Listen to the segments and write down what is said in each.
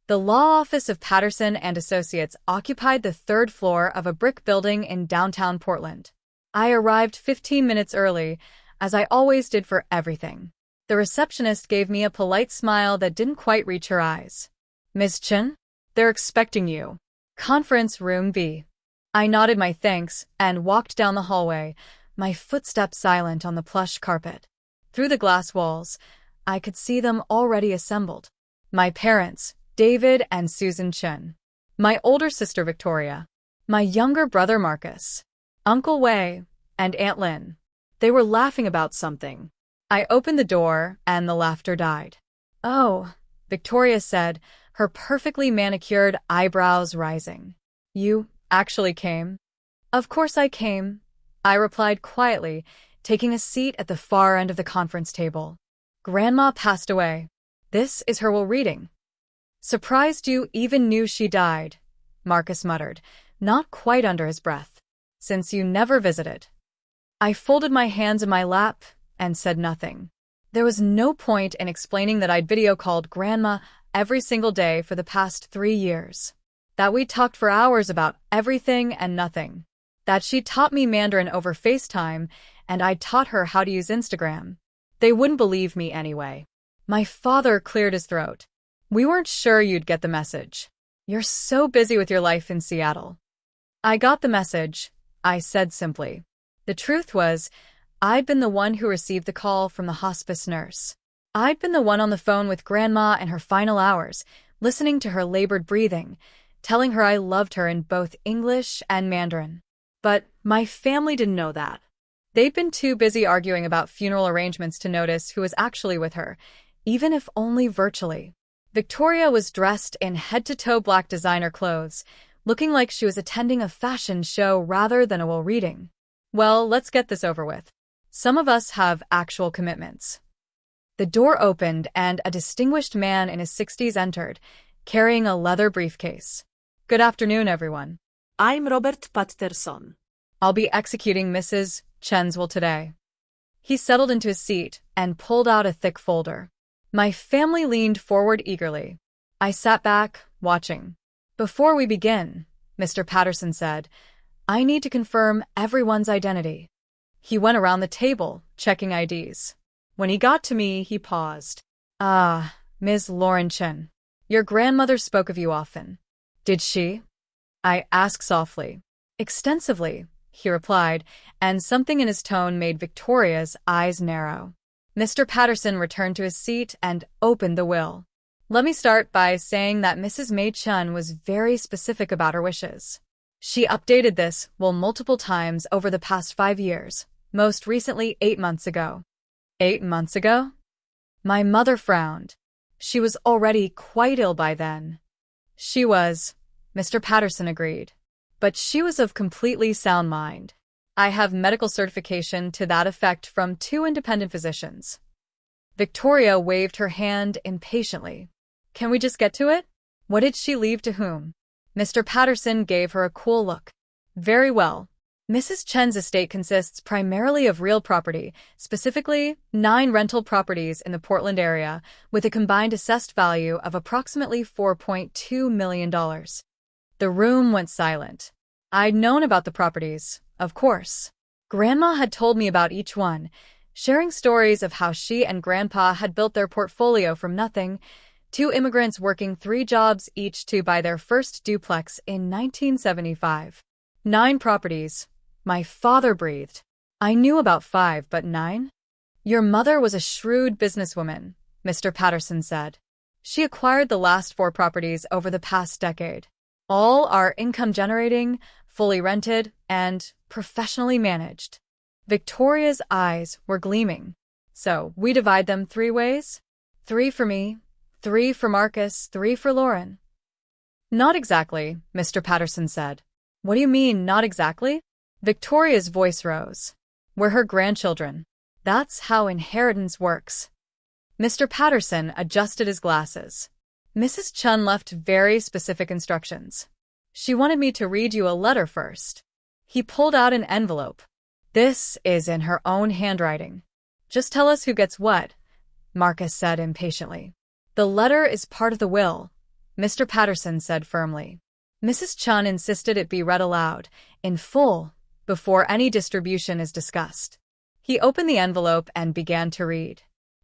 The law office of Patterson and Associates occupied the third floor of a brick building in downtown Portland. I arrived 15 minutes early, as I always did for everything. The receptionist gave me a polite smile that didn't quite reach her eyes. "Ms. Chen? They're expecting you. Conference room B." I nodded my thanks and walked down the hallway, my footsteps silent on the plush carpet. Through the glass walls, I could see them already assembled. My parents, David and Susan Chen. My older sister Victoria. My younger brother Marcus. Uncle Wei, and Aunt Lynn. They were laughing about something. I opened the door, and the laughter died. "Oh," Victoria said, her perfectly manicured eyebrows rising. "You actually came?" "Of course I came," I replied quietly, taking a seat at the far end of the conference table. "Grandma passed away. This is her will reading." "Surprised you even knew she died," Marcus muttered, not quite under his breath. "Since you never visited." I folded my hands in my lap and said nothing. There was no point in explaining that I'd video-called Grandma every single day for the past 3 years. That we talked for hours about everything and nothing. That she taught me Mandarin over FaceTime and I taught her how to use Instagram. They wouldn't believe me anyway. My father cleared his throat. "We weren't sure you'd get the message. You're so busy with your life in Seattle." "I got the message," I said simply. The truth was, I'd been the one who received the call from the hospice nurse. I'd been the one on the phone with Grandma in her final hours, listening to her labored breathing, telling her I loved her in both English and Mandarin. But my family didn't know that. They'd been too busy arguing about funeral arrangements to notice who was actually with her, even if only virtually. Victoria was dressed in head-to-toe black designer clothes, looking like she was attending a fashion show rather than a will reading. "Well, let's get this over with. Some of us have actual commitments." The door opened and a distinguished man in his 60s entered, carrying a leather briefcase. "Good afternoon, everyone. I'm Robert Patterson. I'll be executing Mrs. Chen's will today." He settled into his seat and pulled out a thick folder. My family leaned forward eagerly. I sat back, watching. "Before we begin," Mr. Patterson said, "I need to confirm everyone's identity." He went around the table, checking IDs. When he got to me, he paused. "Ah, Ms. Lauren Chen. Your grandmother spoke of you often." "Did she?" I asked softly. "Extensively," he replied, and something in his tone made Victoria's eyes narrow. Mr. Patterson returned to his seat and opened the will. "Let me start by saying that Mrs. Mei Chen was very specific about her wishes. She updated this will multiple times over the past 5 years, most recently 8 months ago." 8 months ago? My mother frowned. She was already quite ill by then. "She was," Mr. Patterson agreed. "But she was of completely sound mind. I have medical certification to that effect from 2 independent physicians." Victoria waved her hand impatiently. "Can we just get to it? What did she leave to whom?" Mr. Patterson gave her a cool look. "Very well. Mrs. Chen's estate consists primarily of real property, specifically 9 rental properties in the Portland area, with a combined assessed value of approximately $4.2 million. The room went silent. I'd known about the properties, of course. Grandma had told me about each one, sharing stories of how she and Grandpa had built their portfolio from nothing, 2 immigrants working 3 jobs each to buy their first duplex in 1975. 9 properties. My father breathed. "I knew about 5, but 9? Your mother was a shrewd businesswoman," Mr. Patterson said. "She acquired the last 4 properties over the past decade. All are income-generating, fully rented, and professionally managed." Victoria's eyes were gleaming. "So, we divide them 3 ways? 3 for me, 3 for Marcus, 3 for Lauren." "Not exactly," Mr. Patterson said. "What do you mean, not exactly?" Victoria's voice rose. "We're her grandchildren. That's how inheritance works." Mr. Patterson adjusted his glasses. "Mrs. Chen left very specific instructions. She wanted me to read you a letter first." He pulled out an envelope. "This is in her own handwriting. Just tell us who gets what," Marcus said impatiently. "The letter is part of the will," Mr. Patterson said firmly. Mrs. Chun insisted it be read aloud, in full, before any distribution is discussed. He opened the envelope and began to read.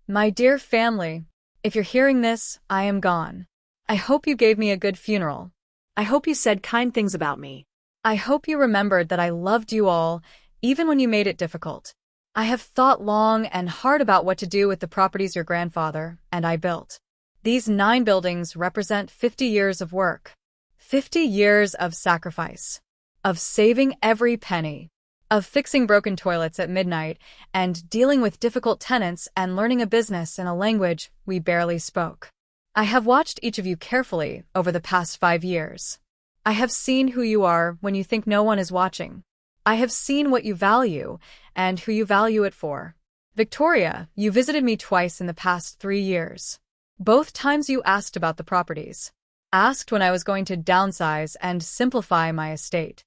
My dear family, if you're hearing this, I am gone. I hope you gave me a good funeral. I hope you said kind things about me. I hope you remembered that I loved you all, even when you made it difficult. I have thought long and hard about what to do with the properties your grandfather and I built. These 9 buildings represent 50 years of work. 50 years of sacrifice. Of saving every penny. Of fixing broken toilets at midnight and dealing with difficult tenants and learning a business in a language we barely spoke. I have watched each of you carefully over the past 5 years. I have seen who you are when you think no one is watching. I have seen what you value and who you value it for. Victoria, you visited me twice in the past 3 years. Both times you asked about the properties. Asked when I was going to downsize and simplify my estate.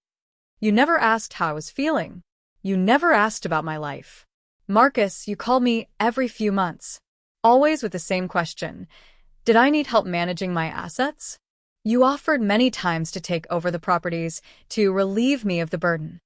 You never asked how I was feeling. You never asked about my life. Marcus, you called me every few months. Always with the same question. Did I need help managing my assets? You offered many times to take over the properties, to relieve me of the burden.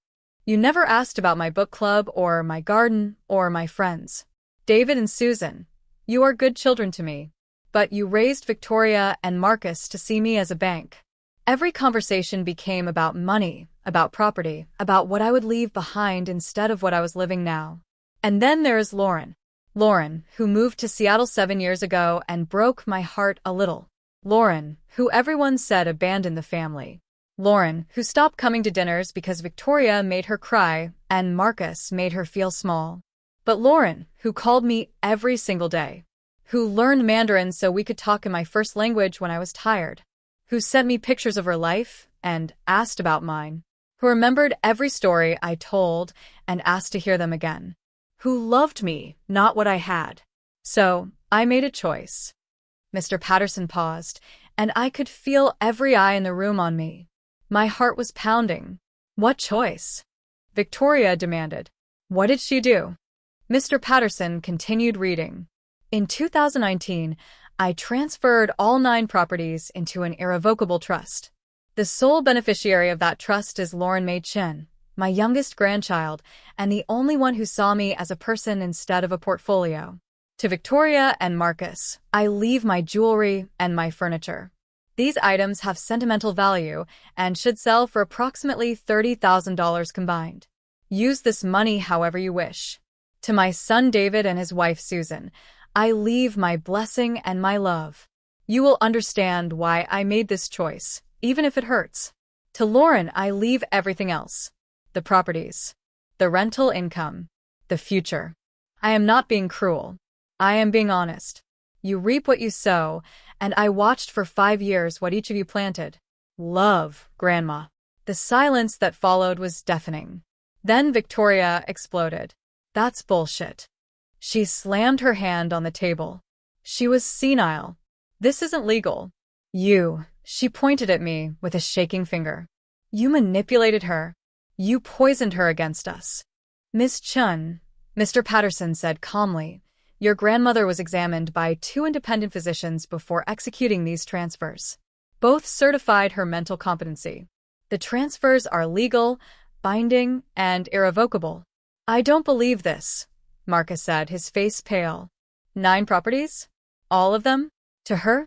You never asked about my book club or my garden or my friends. David and Susan, you are good children to me. But you raised Victoria and Marcus to see me as a bank. Every conversation became about money, about property, about what I would leave behind instead of what I was living now. And then there is Lauren. Lauren, who moved to Seattle 7 years ago and broke my heart a little. Lauren, who everyone said abandoned the family. Lauren, who stopped coming to dinners because Victoria made her cry and Marcus made her feel small. But Lauren, who called me every single day. Who learned Mandarin so we could talk in my first language when I was tired. Who sent me pictures of her life and asked about mine. Who remembered every story I told and asked to hear them again. Who loved me, not what I had. So, I made a choice. Mr. Patterson paused, and I could feel every eye in the room on me. My heart was pounding. What choice? Victoria demanded. What did she do? Mr. Patterson continued reading. In 2019, I transferred all 9 properties into an irrevocable trust. The sole beneficiary of that trust is Lauren May Chin, my youngest grandchild, and the only one who saw me as a person instead of a portfolio. To Victoria and Marcus, I leave my jewelry and my furniture. These items have sentimental value and should sell for approximately $30,000 combined. Use this money however you wish. To my son David and his wife Susan, I leave my blessing and my love. You will understand why I made this choice, even if it hurts. To Lauren, I leave everything else. The properties. The rental income. The future. I am not being cruel. I am being honest. You reap what you sow, and I watched for 5 years what each of you planted. Love, Grandma. The silence that followed was deafening. Then Victoria exploded. That's bullshit. She slammed her hand on the table. She was senile. This isn't legal. She pointed at me with a shaking finger. You manipulated her. You poisoned her against us. Miss Chun, Mr. Patterson said calmly, your grandmother was examined by 2 independent physicians before executing these transfers. Both certified her mental competency. The transfers are legal, binding, and irrevocable. I don't believe this, Marcus said, his face pale. 9 properties? All of them? To her?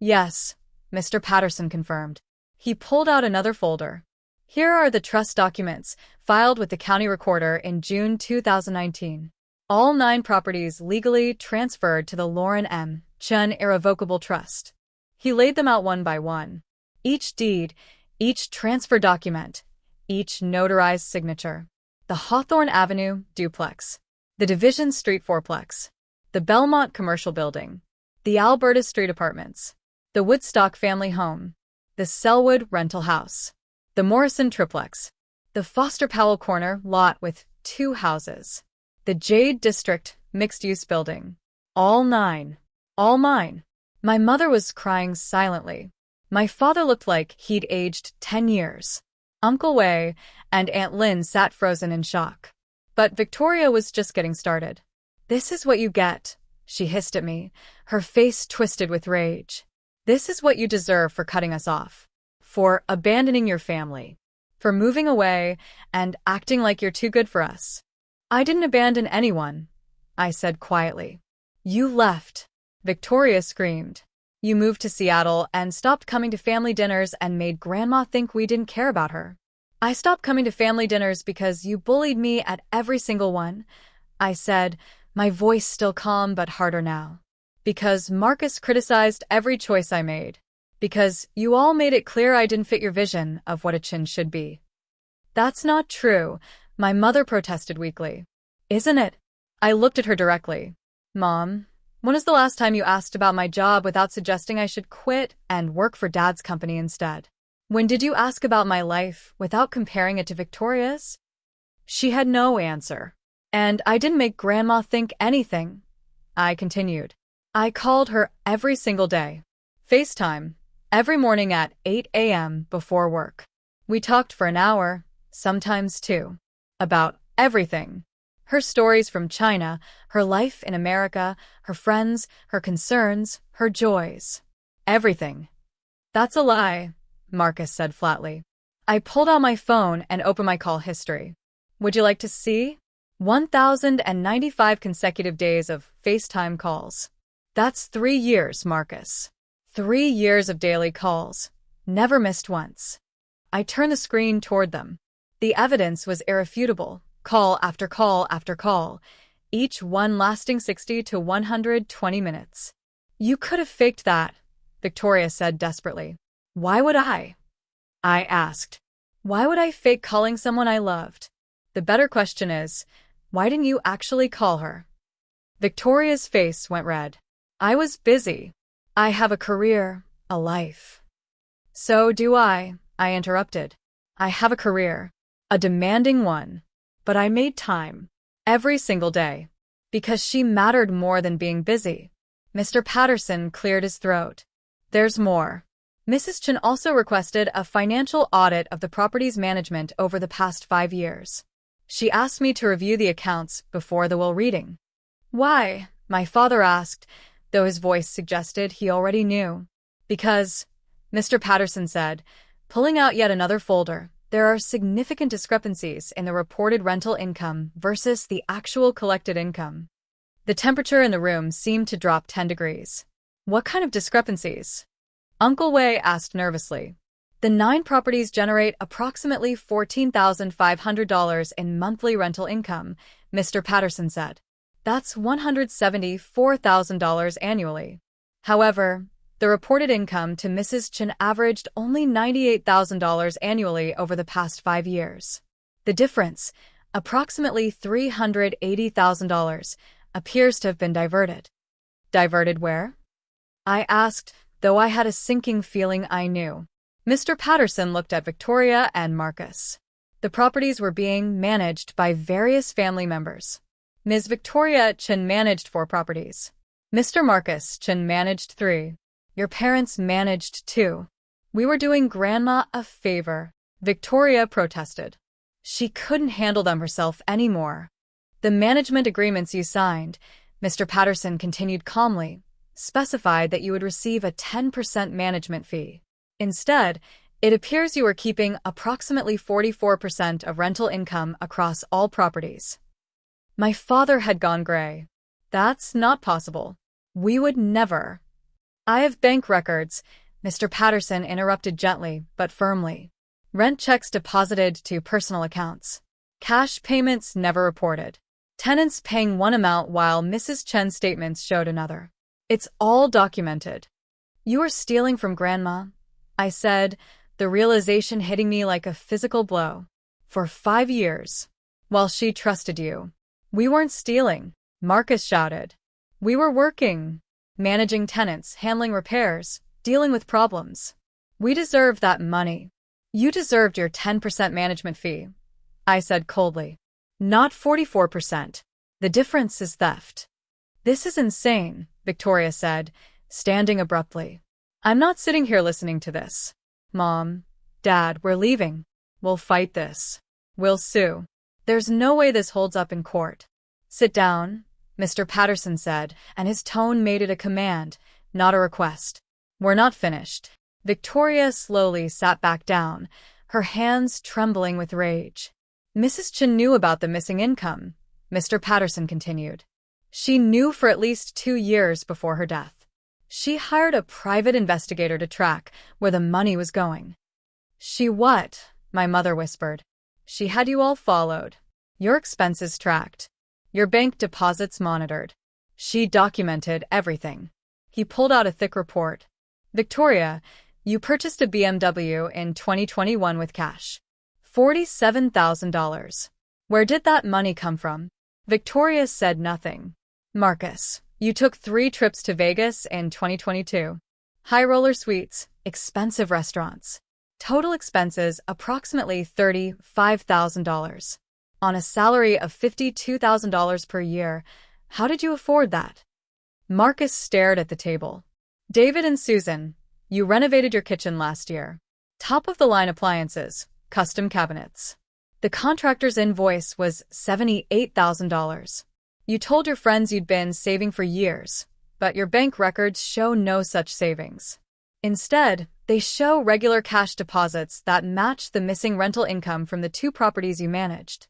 Yes, Mr. Patterson confirmed. He pulled out another folder. Here are the trust documents, filed with the county recorder in June 2019. All 9 properties legally transferred to the Lauren M. Chun Irrevocable Trust. He laid them out one by one. Each deed, each transfer document, each notarized signature. The Hawthorne Avenue duplex. The Division Street fourplex. The Belmont Commercial Building. The Alberta Street Apartments. The Woodstock Family Home. The Selwood Rental House. The Morrison Triplex. The Foster Powell Corner lot with 2 houses. The Jade District Mixed-Use Building. All 9. All mine. My mother was crying silently. My father looked like he'd aged 10 years. Uncle Wei and Aunt Lynn sat frozen in shock. But Victoria was just getting started. This is what you get, she hissed at me, her face twisted with rage. This is what you deserve for cutting us off, for abandoning your family, for moving away and acting like you're too good for us. I didn't abandon anyone, I said quietly. You left, Victoria screamed. You moved to Seattle and stopped coming to family dinners and made Grandma think we didn't care about her. I stopped coming to family dinners because you bullied me at every single one, I said, my voice still calm but harder now. Because Marcus criticized every choice I made. Because you all made it clear I didn't fit your vision of what a chin should be. That's not true, my mother protested weakly. Isn't it? I looked at her directly. Mom, when was the last time you asked about my job without suggesting I should quit and work for Dad's company instead? When did you ask about my life without comparing it to Victoria's? She had no answer. And I didn't make Grandma think anything, I continued. I called her every single day. FaceTime, every morning at 8 a.m. before work. We talked for an hour, sometimes two, about everything. Her stories from China, her life in America, her friends, her concerns, her joys. Everything. That's a lie, Marcus said flatly. I pulled out my phone and opened my call history. Would you like to see? 1,095 consecutive days of FaceTime calls. That's 3 years, Marcus. 3 years of daily calls. Never missed once. I turned the screen toward them. The evidence was irrefutable. Call after call after call, each one lasting 60 to 120 minutes. You could have faked that, Victoria said desperately. Why would I? I asked. Why would I fake calling someone I loved? The better question is, why didn't you actually call her? Victoria's face went red. I was busy. I have a career, a life. So do I interrupted. I have a career, a demanding one. But I made time, every single day, because she mattered more than being busy. Mr. Patterson cleared his throat. There's more. Mrs. Chen also requested a financial audit of the property's management over the past 5 years. She asked me to review the accounts before the will reading. Why? My father asked, though his voice suggested he already knew. Because, Mr. Patterson said, pulling out yet another folder, there are significant discrepancies in the reported rental income versus the actual collected income. The temperature in the room seemed to drop 10 degrees. What kind of discrepancies? Uncle Wei asked nervously. The 9 properties generate approximately $14,500 in monthly rental income, Mr. Patterson said. That's $174,000 annually. However, the reported income to Mrs. Chen averaged only $98,000 annually over the past 5 years. The difference, approximately $380,000, appears to have been diverted. Diverted where? I asked, though I had a sinking feeling I knew. Mr. Patterson looked at Victoria and Marcus. The properties were being managed by various family members. Ms. Victoria Chen managed 4 properties. Mr. Marcus Chen managed 3. Your parents managed 2. We were doing Grandma a favor, Victoria protested. She couldn't handle them herself anymore. The management agreements you signed, Mr. Patterson continued calmly, specified that you would receive a 10% management fee. Instead, it appears you were keeping approximately 44% of rental income across all properties. My father had gone gray. That's not possible. We would never. I have bank records, Mr. Patterson interrupted gently but firmly. Rent checks deposited to personal accounts. Cash payments never reported. Tenants paying one amount while Mrs. Chen's statements showed another. It's all documented. You are stealing from Grandma, I said, the realization hitting me like a physical blow. For 5 years. While she trusted you. We weren't stealing, Marcus shouted. We were working. Managing tenants, handling repairs, dealing with problems. We deserved that money. You deserved your 10% management fee, I said coldly. Not 44%. The difference is theft. This is insane, Victoria said, standing abruptly. I'm not sitting here listening to this. Mom, Dad, we're leaving. We'll fight this. We'll sue. There's no way this holds up in court. Sit down, Mr. Patterson said, and his tone made it a command, not a request. We're not finished. Victoria slowly sat back down, her hands trembling with rage. Mrs. Chen knew about the missing income, Mr. Patterson continued. She knew for at least 2 years before her death. She hired a private investigator to track where the money was going. She what? My mother whispered. She had you all followed. Your expenses tracked. Your bank deposits monitored. She documented everything. He pulled out a thick report. Victoria, you purchased a BMW in 2021 with cash. $47,000. Where did that money come from? Victoria said nothing. Marcus, you took 3 trips to Vegas in 2022. High roller suites, expensive restaurants. Total expenses approximately $35,000. On a salary of $52,000 per year, how did you afford that? Marcus stared at the table. David and Susan, you renovated your kitchen last year. Top-of-the-line appliances, custom cabinets. The contractor's invoice was $78,000. You told your friends you'd been saving for years, but your bank records show no such savings. Instead, they show regular cash deposits that match the missing rental income from the 2 properties you managed.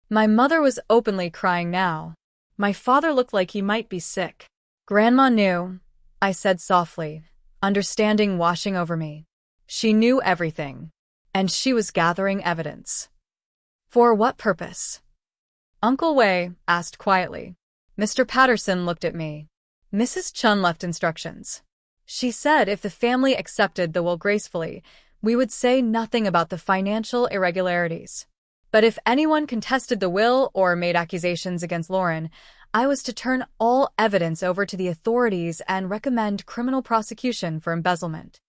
My mother was openly crying now. My father looked like he might be sick. Grandma knew, I said softly, understanding washing over me. She knew everything, and she was gathering evidence. For what purpose? Uncle Wei asked quietly. Mr. Patterson looked at me. Mrs. Chun left instructions. She said if the family accepted the will gracefully, we would say nothing about the financial irregularities. But if anyone contested the will or made accusations against Lauren, I was to turn all evidence over to the authorities and recommend criminal prosecution for embezzlement.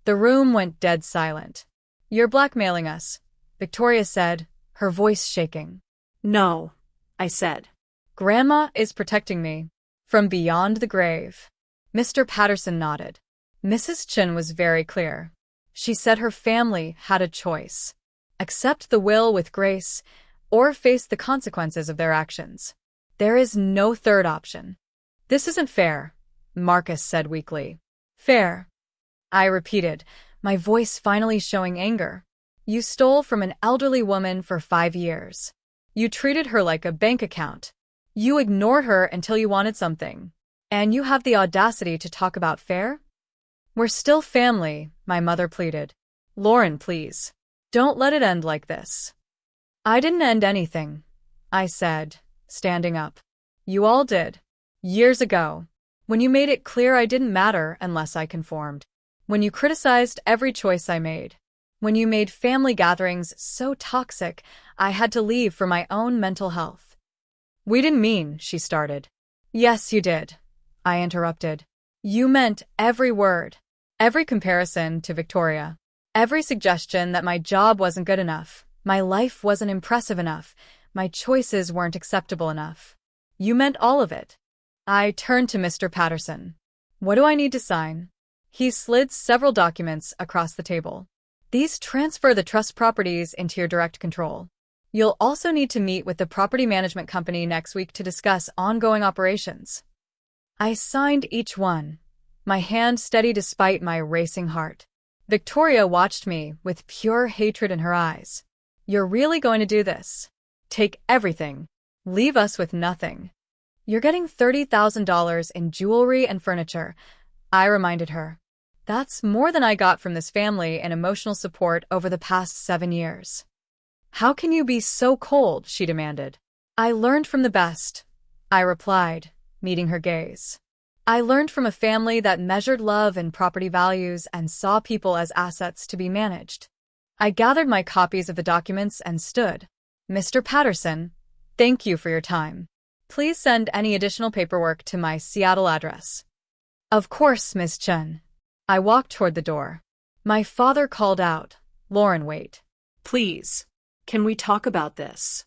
The room went dead silent. You're blackmailing us, Victoria said, her voice shaking. No, I said. Grandma is protecting me. From beyond the grave. Mr. Patterson nodded. Mrs. Chen was very clear. She said her family had a choice. Accept the will with grace, or face the consequences of their actions. There is no third option. This isn't fair, Marcus said weakly. Fair? I repeated, my voice finally showing anger. You stole from an elderly woman for 5 years. You treated her like a bank account. You ignored her until you wanted something. And you have the audacity to talk about fair? We're still family, my mother pleaded. Lauren, please. Don't let it end like this. I didn't end anything, I said, standing up. You all did. Years ago. When you made it clear I didn't matter unless I conformed. When you criticized every choice I made. When you made family gatherings so toxic, I had to leave for my own mental health. We didn't mean, she started. Yes, you did, I interrupted. You meant every word. Every comparison to Victoria. Every suggestion that my job wasn't good enough, my life wasn't impressive enough, my choices weren't acceptable enough. You meant all of it. I turned to Mr. Patterson. What do I need to sign? He slid several documents across the table. These transfer the trust properties into your direct control. You'll also need to meet with the property management company next week to discuss ongoing operations. I signed each one, my hand steady despite my racing heart. Victoria watched me with pure hatred in her eyes. You're really going to do this? Take everything. Leave us with nothing. You're getting $30,000 in jewelry and furniture, I reminded her. That's more than I got from this family in emotional support over the past 7 years. How can you be so cold? She demanded. I learned from the best, I replied, meeting her gaze. I learned from a family that measured love and property values and saw people as assets to be managed. I gathered my copies of the documents and stood. Mr. Patterson, thank you for your time. Please send any additional paperwork to my Seattle address. Of course, Ms. Chen. I walked toward the door. My father called out, Lauren, wait. Please, can we talk about this?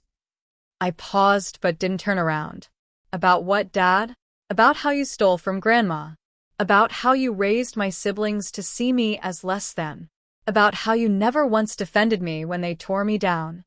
I paused but didn't turn around. About what, Dad? About how you stole from Grandma. About how you raised my siblings to see me as less than. About how you never once defended me when they tore me down.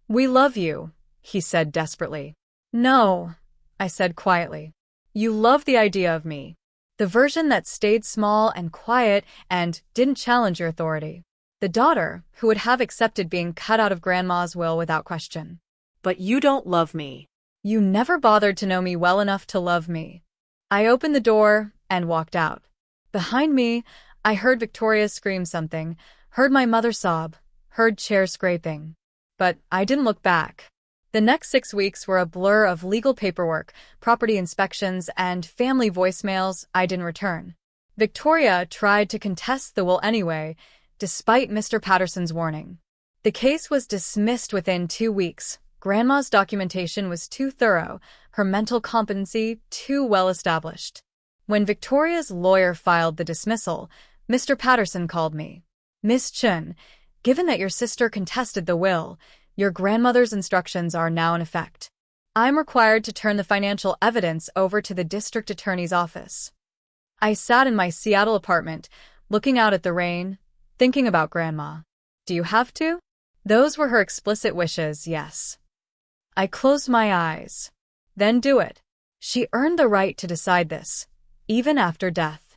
We love you, he said desperately. No, I said quietly. You love the idea of me. The version that stayed small and quiet and didn't challenge your authority. The daughter who would have accepted being cut out of Grandma's will without question. But you don't love me. You never bothered to know me well enough to love me. I opened the door and walked out. Behind me, I heard Victoria scream something, heard my mother sob, heard chairs scraping. But I didn't look back. The next 6 weeks were a blur of legal paperwork, property inspections, and family voicemails I didn't return. Victoria tried to contest the will anyway, despite Mr. Patterson's warning. The case was dismissed within 2 weeks. Grandma's documentation was too thorough, her mental competency too well established. When Victoria's lawyer filed the dismissal, Mr. Patterson called me. Miss Chun, given that your sister contested the will, your grandmother's instructions are now in effect. I'm required to turn the financial evidence over to the district attorney's office. I sat in my Seattle apartment, looking out at the rain, thinking about Grandma. Do you have to? Those were her explicit wishes, yes. I closed my eyes. Then do it. She earned the right to decide this, even after death.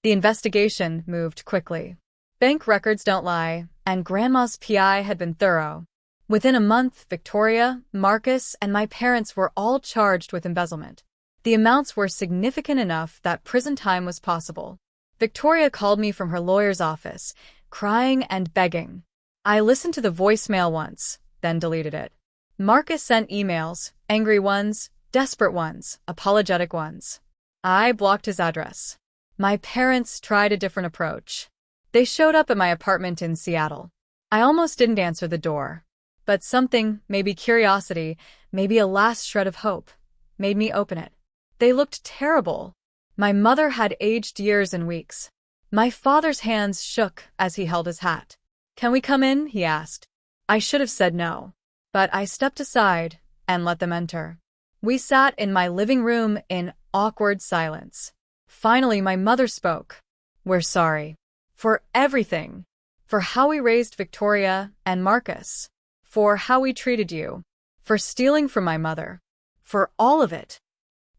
The investigation moved quickly. Bank records don't lie, and Grandma's PI had been thorough. Within a month, Victoria, Marcus, and my parents were all charged with embezzlement. The amounts were significant enough that prison time was possible. Victoria called me from her lawyer's office, crying and begging. I listened to the voicemail once, then deleted it. Marcus sent emails, angry ones, desperate ones, apologetic ones. I blocked his address. My parents tried a different approach. They showed up at my apartment in Seattle. I almost didn't answer the door. But something, maybe curiosity, maybe a last shred of hope, made me open it. They looked terrible. My mother had aged years and weeks. My father's hands shook as he held his hat. Can we come in? He asked. I should have said no. But I stepped aside and let them enter. We sat in my living room in awkward silence. Finally, my mother spoke. We're sorry. For everything. For how we raised Victoria and Marcus. For how we treated you. For stealing from my mother. For all of it.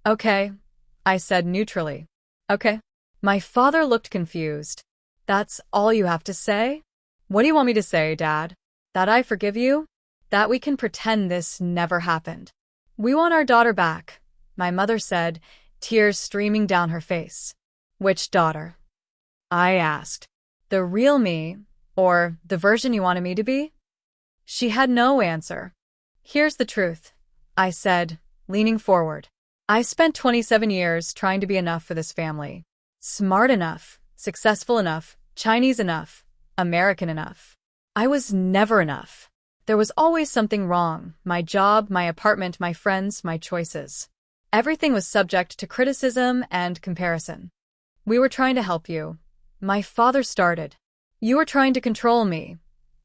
Okay, I said neutrally. Okay. My father looked confused. That's all you have to say? What do you want me to say, Dad? That I forgive you? That we can pretend this never happened? We want our daughter back, my mother said, tears streaming down her face. Which daughter? I asked. The real me, or the version you wanted me to be? She had no answer. Here's the truth, I said, leaning forward. I spent 27 years trying to be enough for this family. Smart enough, successful enough, Chinese enough, American enough. I was never enough. There was always something wrong, my job, my apartment, my friends, my choices. Everything was subject to criticism and comparison. We were trying to help you. My father started. You were trying to control me.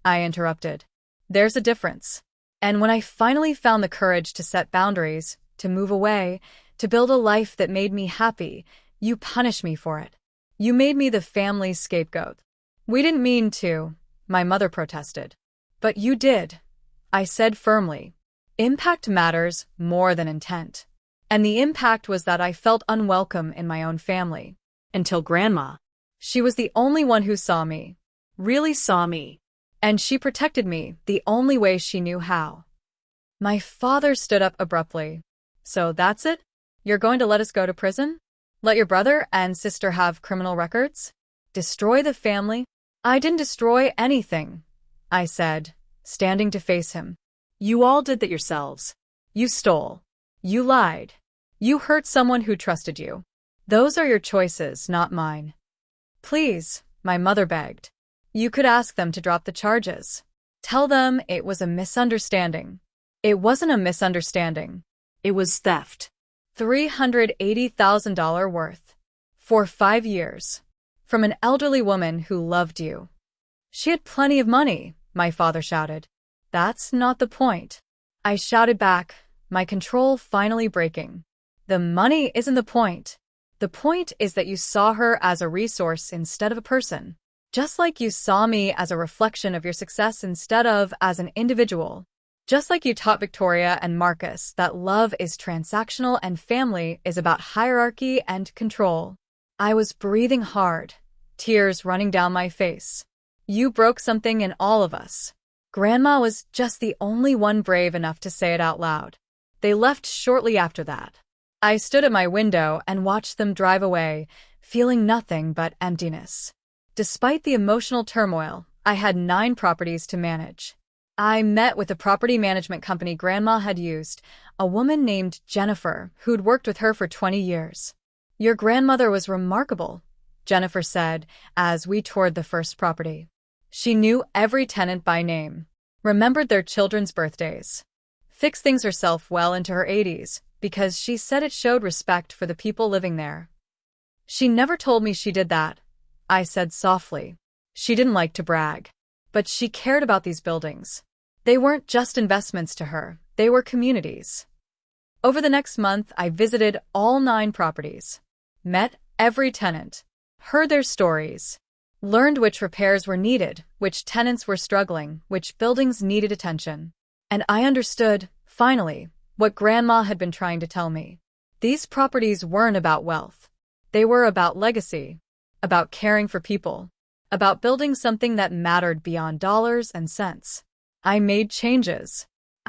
I interrupted. There's a difference. And when I finally found the courage to set boundaries, to move away, to build a life that made me happy, you punished me for it. You made me the family's scapegoat. We didn't mean to, my mother protested. But you did, I said firmly. Impact matters more than intent. And the impact was that I felt unwelcome in my own family. Until Grandma. She was the only one who saw me. Really saw me. And she protected me the only way she knew how. My father stood up abruptly. So that's it? You're going to let us go to prison? Let your brother and sister have criminal records? Destroy the family? I didn't destroy anything, I said, standing to face him. You all did that yourselves. You stole. You lied. You hurt someone who trusted you. Those are your choices, not mine. Please, my mother begged. You could ask them to drop the charges. Tell them it was a misunderstanding. It wasn't a misunderstanding. It was theft. $380,000 worth. For 5 years. From an elderly woman who loved you. She had plenty of money, my father shouted. That's not the point. I shouted back, my control finally breaking. The money isn't the point. The point is that you saw her as a resource instead of a person. Just like you saw me as a reflection of your success instead of as an individual. Just like you taught Victoria and Marcus that love is transactional and family is about hierarchy and control. I was breathing hard, tears running down my face. You broke something in all of us. Grandma was just the only one brave enough to say it out loud. They left shortly after that. I stood at my window and watched them drive away, feeling nothing but emptiness. Despite the emotional turmoil, I had 9 properties to manage. I met with the property management company Grandma had used, a woman named Jennifer who'd worked with her for 20 years. Your grandmother was remarkable, Jennifer said as we toured the first property. She knew every tenant by name, remembered their children's birthdays, fixed things herself well into her 80s because she said it showed respect for the people living there. She never told me she did that, I said softly. She didn't like to brag, but she cared about these buildings. They weren't just investments to her, they were communities. Over the next month, I visited all 9 properties, met every tenant, heard their stories, learned which repairs were needed, which tenants were struggling, which buildings needed attention. And I understood, finally, what Grandma had been trying to tell me. These properties weren't about wealth. They were about legacy, about caring for people, about building something that mattered beyond dollars and cents. I made changes.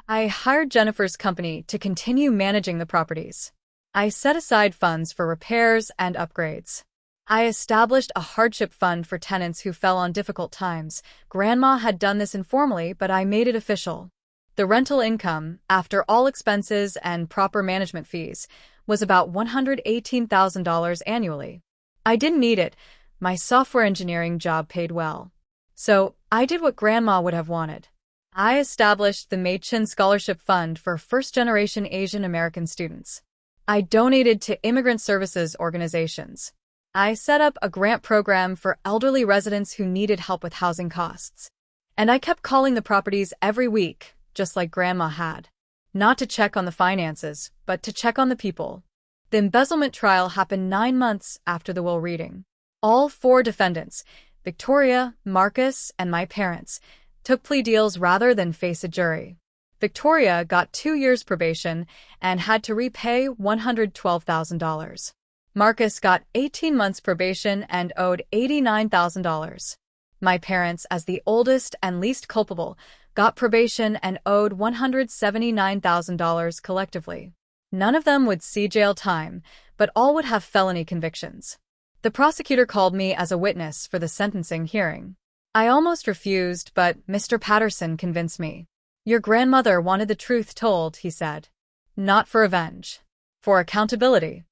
I hired Jennifer's company to continue managing the properties. I set aside funds for repairs and upgrades. I established a hardship fund for tenants who fell on difficult times. Grandma had done this informally, but I made it official. The rental income, after all expenses and proper management fees, was about $118,000 annually. I didn't need it. My software engineering job paid well. So I did what Grandma would have wanted. I established the Machen Scholarship Fund for first-generation Asian American students. I donated to immigrant services organizations. I set up a grant program for elderly residents who needed help with housing costs. And I kept calling the properties every week, just like Grandma had. Not to check on the finances, but to check on the people. The embezzlement trial happened 9 months after the will reading. All 4 defendants, Victoria, Marcus, and my parents, took plea deals rather than face a jury. Victoria got 2 years probation and had to repay $112,000. Marcus got 18 months probation and owed $89,000. My parents, as the oldest and least culpable, got probation and owed $179,000 collectively. None of them would see jail time, but all would have felony convictions. The prosecutor called me as a witness for the sentencing hearing. I almost refused, but Mr. Patterson convinced me. Your grandmother wanted the truth told, he said. Not for revenge. For accountability.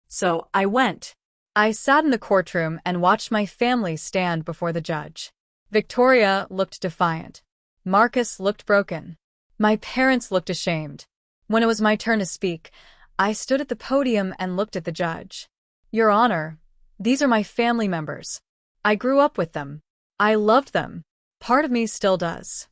So I went. I sat in the courtroom and watched my family stand before the judge. Victoria looked defiant. Marcus looked broken. My parents looked ashamed. When it was my turn to speak, I stood at the podium and looked at the judge. Your Honor, these are my family members. I grew up with them. I loved them. Part of me still does.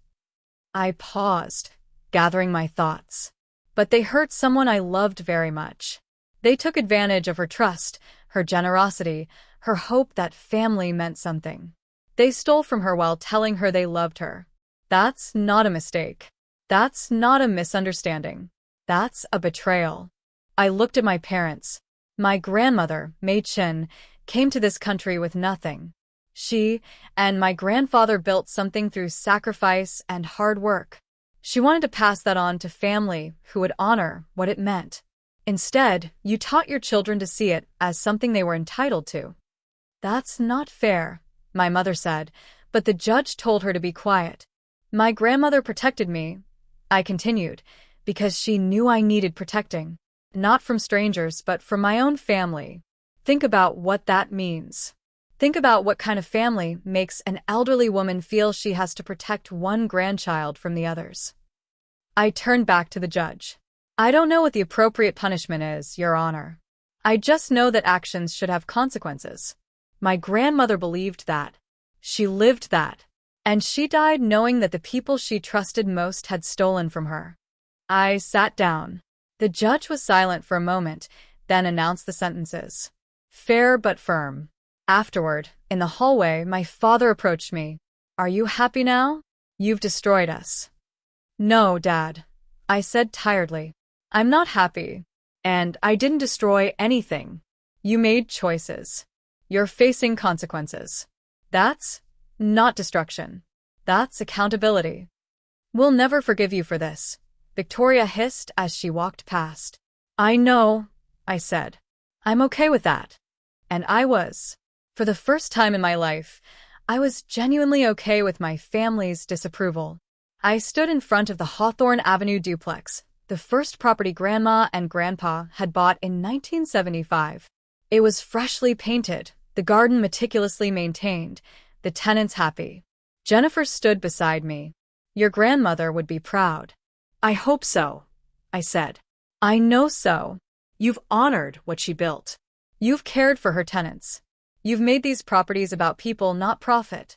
I paused, gathering my thoughts. But they hurt someone I loved very much. They took advantage of her trust, her generosity, her hope that family meant something. They stole from her while telling her they loved her. That's not a mistake. That's not a misunderstanding. That's a betrayal. I looked at my parents. My grandmother, Machen, came to this country with nothing. She and my grandfather built something through sacrifice and hard work. She wanted to pass that on to family who would honor what it meant. Instead, you taught your children to see it as something they were entitled to. That's not fair, my mother said, but the judge told her to be quiet. My grandmother protected me, I continued, because she knew I needed protecting. Not from strangers, but from my own family. Think about what that means. Think about what kind of family makes an elderly woman feel she has to protect one grandchild from the others. I turned back to the judge. I don't know what the appropriate punishment is, Your Honor. I just know that actions should have consequences. My grandmother believed that. She lived that. And she died knowing that the people she trusted most had stolen from her. I sat down. The judge was silent for a moment, then announced the sentences. Fair but firm. Afterward, in the hallway, my father approached me. Are you happy now? You've destroyed us. No, Dad, I said tiredly. I'm not happy. And I didn't destroy anything. You made choices. You're facing consequences. That's not destruction. That's accountability. We'll never forgive you for this, Victoria hissed as she walked past. I know, I said. I'm okay with that. And I was. For the first time in my life, I was genuinely okay with my family's disapproval. I stood in front of the Hawthorne Avenue duplex, the first property Grandma and Grandpa had bought in 1975. It was freshly painted, the garden meticulously maintained, the tenants happy. Jennifer stood beside me. Your grandmother would be proud. I hope so, I said. I know so. You've honored what she built. You've cared for her tenants. You've made these properties about people, not profit.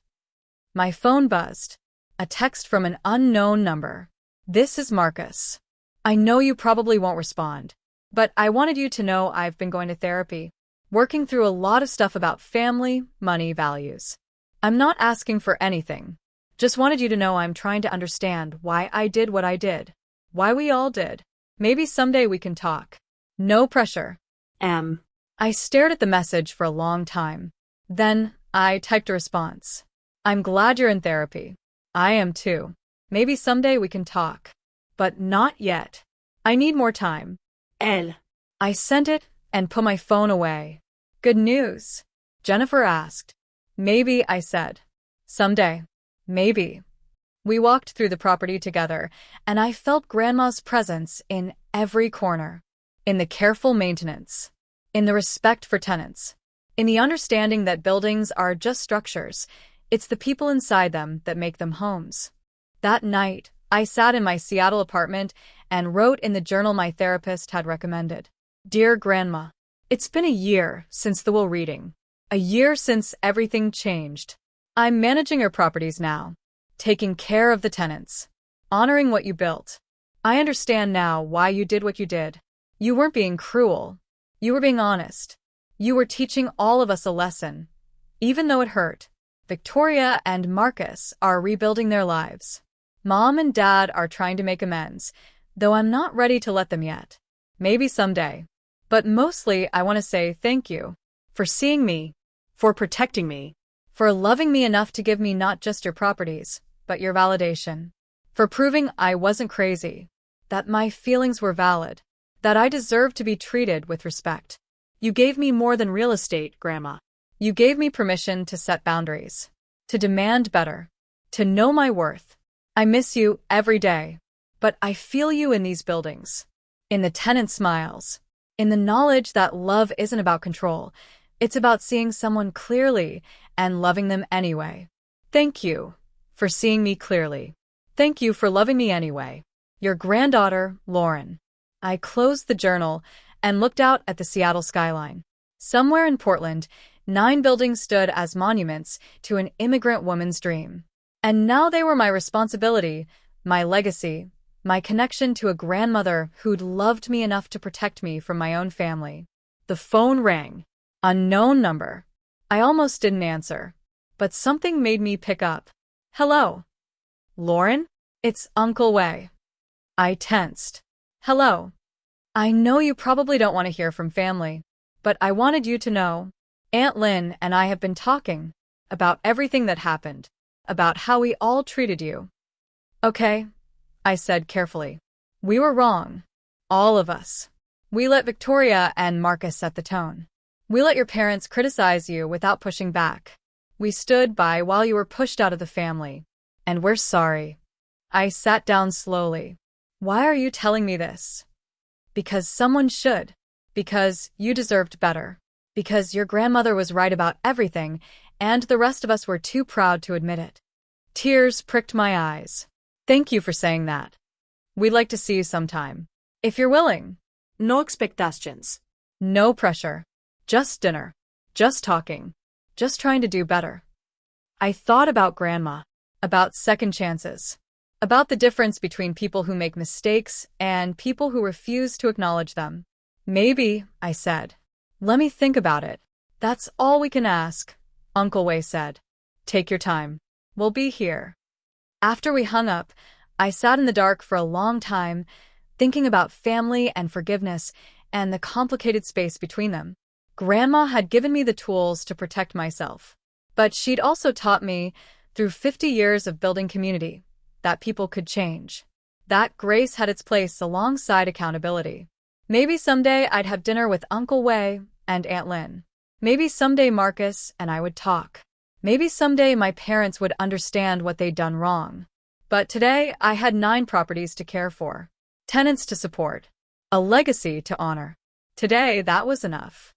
My phone buzzed. A text from an unknown number. This is Marcus. I know you probably won't respond, but I wanted you to know I've been going to therapy, working through a lot of stuff about family, money, values. I'm not asking for anything. Just wanted you to know I'm trying to understand why I did what I did. Why we all did. Maybe someday we can talk. No pressure. I stared at the message for a long time. Then, I typed a response. I'm glad you're in therapy. I am too. Maybe someday we can talk. But not yet. I need more time. I sent it and put my phone away. Good news? Jennifer asked. Maybe, I said. Someday. Maybe. We walked through the property together, and I felt Grandma's presence in every corner. In the careful maintenance. In the respect for tenants. In the understanding that buildings are just structures. It's the people inside them that make them homes. That night, I sat in my Seattle apartment and wrote in the journal my therapist had recommended. Dear Grandma, it's been a year since the will reading. A year since everything changed. I'm managing your properties now. Taking care of the tenants. Honoring what you built. I understand now why you did what you did. You weren't being cruel. You were being honest. You were teaching all of us a lesson. Even though it hurt. Victoria and Marcus are rebuilding their lives. Mom and Dad are trying to make amends, though I'm not ready to let them yet. Maybe someday. But mostly I want to say thank you. For seeing me. For protecting me. For loving me enough to give me not just your properties, but your validation. For proving I wasn't crazy. That my feelings were valid. That I deserved to be treated with respect. You gave me more than real estate, Grandma. You gave me permission to set boundaries. To demand better. To know my worth. I miss you every day. But I feel you in these buildings. In the tenant smiles. In the knowledge that love isn't about control. It's about seeing someone clearly and loving them anyway. Thank you for seeing me clearly. Thank you for loving me anyway. Your granddaughter, Lauren. I closed the journal and looked out at the Seattle skyline. Somewhere in Portland, 9 buildings stood as monuments to an immigrant woman's dream. And now they were my responsibility, my legacy, my connection to a grandmother who'd loved me enough to protect me from my own family. The phone rang. Unknown number. I almost didn't answer. But something made me pick up. Hello. Lauren? It's Uncle Wei. I tensed. Hello. I know you probably don't want to hear from family, but I wanted you to know. Aunt Lynn and I have been talking about everything that happened, about how we all treated you. Okay, I said carefully. We were wrong. All of us. We let Victoria and Marcus set the tone. We let your parents criticize you without pushing back. We stood by while you were pushed out of the family. And we're sorry. I sat down slowly. Why are you telling me this? Because someone should. Because you deserved better. Because your grandmother was right about everything, and the rest of us were too proud to admit it. Tears pricked my eyes. Thank you for saying that. We'd like to see you sometime. If you're willing. No expectations. No pressure. Just dinner. Just talking. Just trying to do better. I thought about Grandma. About second chances. About the difference between people who make mistakes and people who refuse to acknowledge them. Maybe, I said. Let me think about it. That's all we can ask, Uncle Wei said. Take your time. We'll be here. After we hung up, I sat in the dark for a long time, thinking about family and forgiveness and the complicated space between them. Grandma had given me the tools to protect myself. But she'd also taught me, through 50 years of building community, that people could change. That grace had its place alongside accountability. Maybe someday I'd have dinner with Uncle Wei and Aunt Lynn. Maybe someday Marcus and I would talk. Maybe someday my parents would understand what they'd done wrong. But today I had 9 properties to care for, tenants to support, a legacy to honor. Today that was enough.